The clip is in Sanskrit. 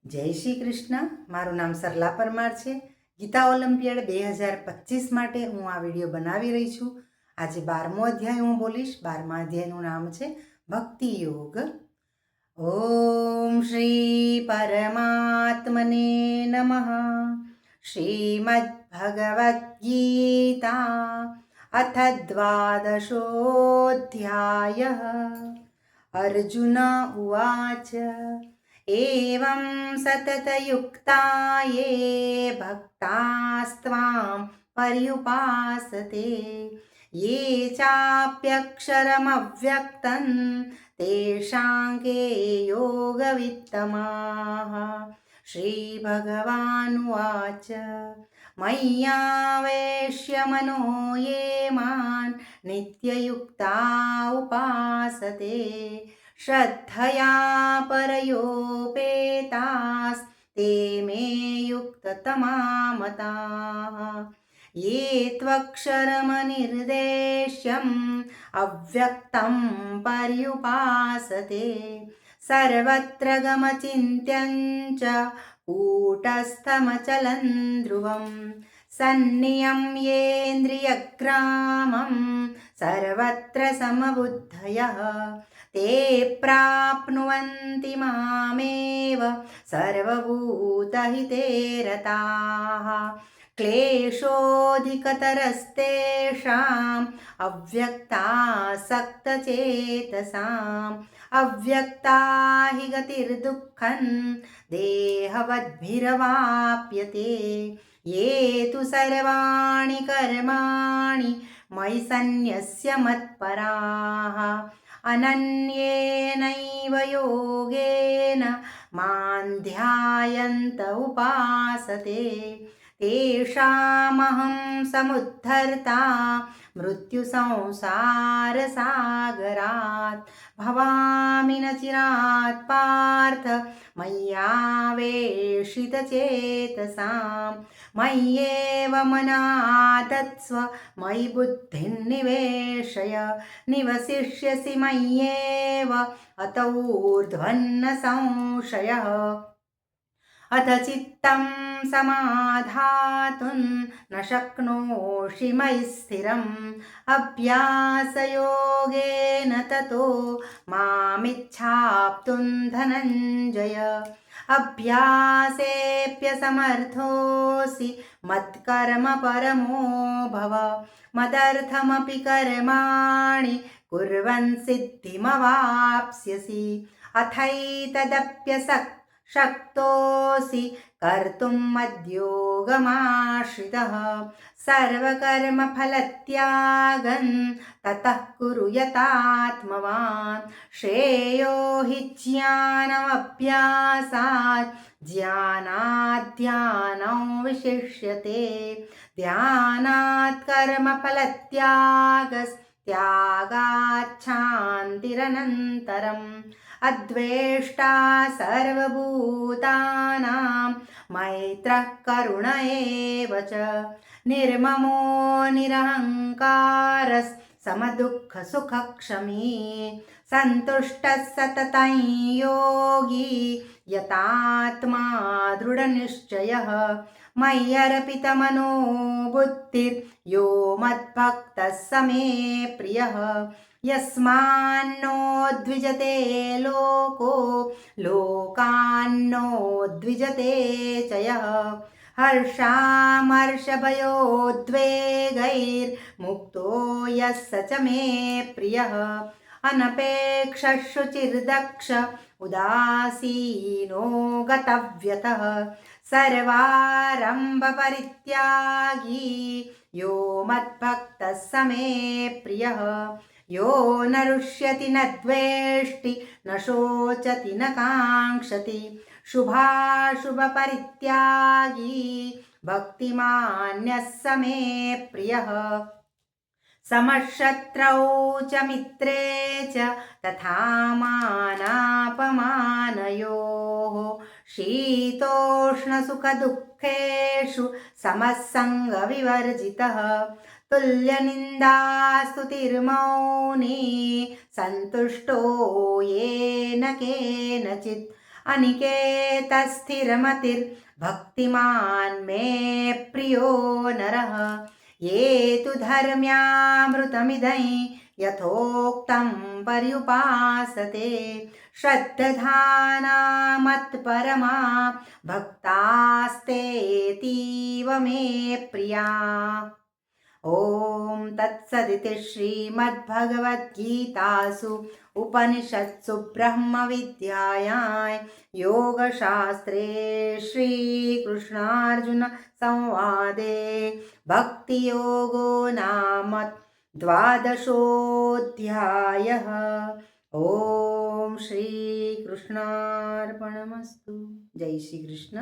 જય શ્રી કૃષ્ણ. મારું નામ સરલા પરમાર છે. ગીતા ઓલિમ્પિયાડ 2025 માટે હું આ વિડીયો બનાવી રહી છું. આજે 12મો અધ્યાય હું બોલીશ. 12મા અધ્યાયનું નામ છે ભક્તિ યોગ. ઓમ શ્રી પરમાત્મને નમઃ. શ્રીમદ્ ભગવદ્ ગીતા અથ દ્વાદશોऽધ્યાયः. अर्जुन उवाच एवं सततयुक्ता ये भक्तास्त्वां पर्युपासते ये चाप्यक्षरमव्यक्तं तेषां के योगवित्तमाः. श्रीभगवानुवाच मय्यावेश्य मनो ये मां नित्ययुक्ता उपासते श्रद्धया परयोपेतास्ते मे युक्ततमा मताः. ये त्वक्षरमनिर्देश्यम् अव्यक्तं पर्युपासते सर्वत्र गमचिन्त्यं च कूटस्थमचलं ध्रुवम् सन्नियम्येन्द्रियग्रामं सर्वत्र समबुद्धयः ते प्राप्नुवन्ति मामेव सर्वभूतहिते रताः. क्लेशोऽधिकतरस्तेषाम् अव्यक्तासक्तचेतसाम् अव्यक्ता हि गतिर्दुःखं देहवद्भिरवाप्यते. ये तु सर्वाणि कर्माणि मयि सन्न्यस्य मत्पराः अनन्येनैव योगेन मां ध्यायन्त उपासते तेषामहं समुद्धर्ता मृत्युसंसारसागरात् भवामि न चिरात् पार्थ मय्यावेशितचेतसां. मय्येव मनादत्स्व मयि बुद्धिं निवेशय निवसिष्यसि मय्येव अत ऊर्ध्वन्न संशयः. अथ चित्तं समाधातुं न शक्नोषि मयि स्थिरम् अभ्यासयोगेन ततो मामिच्छाप्तुं धनञ्जय. अभ्यासेऽप्यसमर्थोऽसि मत्कर्म परमो भव मदर्थमपि कर्माणि कुर्वन् सिद्धिमवाप्स्यसि. अथैतदप्यशक्तोऽसि कर्तुं मद्योगमाश्रितः सर्वकर्मफलत्यागं ततः कुरु यतात्मवान्. श्रेयो हि ज्ञानमभ्यासात् ज्ञानाद्ध्यानं विशिष्यते ध्यानात् कर्मफलत्यागस्त्यागात् शान्तिरनन्तरम्. अद्वेष्टा सर्वभूतानां मैत्रः करुण एव च निर्ममो निरहङ्कारः समदुःखसुखक्षमी सन्तुष्टः सततं योगी यतात्मा दृढनिश्चयः. मय्यर्पितमनो बुद्धिर्यो मद्भक्तः स मे प्रियः. यस्मान्नो द्विजते लोको लोकान्नो द्विजते च यः. हर्षामर्षभयोद्वेगैर्मुक्तो यः स च मे प्रियः. अनपेक्षः शुचिर्दक्ष उदासीनो गतव्यतः सर्वारम्भपरित्यागी यो मद्भक्तः स मे प्रियः. यो न रुष्यति न द्वेष्टि न शोचति न काङ्क्षति शुभाशुभपरित्यागी भक्तिमान्यः स मे प्रियः. समशत्रौ च मित्रे च तथा मानापमानयोः शीतोष्णसुखदुःखेषु समः सङ्गविवर्जितः. तुल्यनिन्दास्तुतिर्मौनी सन्तुष्टो येन केनचित् अनिकेतस्थिरमतिर्भक्तिमान् मे प्रियो नरः। ये तु धर्म्यामृतमिदै यथोक्तं पर्युपासते श्रद्धाना मत्परमा भक्तास्तेतीव मे प्रिया। ॐ तत्सदिति श्रीमद्भगवद्गीतासु उपनिषत्सु ब्रह्मविद्यायां योगशास्त्रे श्रीकृष्णार्जुनसंवादे भक्तियोगो नाम द्वादशोऽध्यायः। ॐ श्रीकृष्णार्पणमस्तु। जय श्री कृष्ण।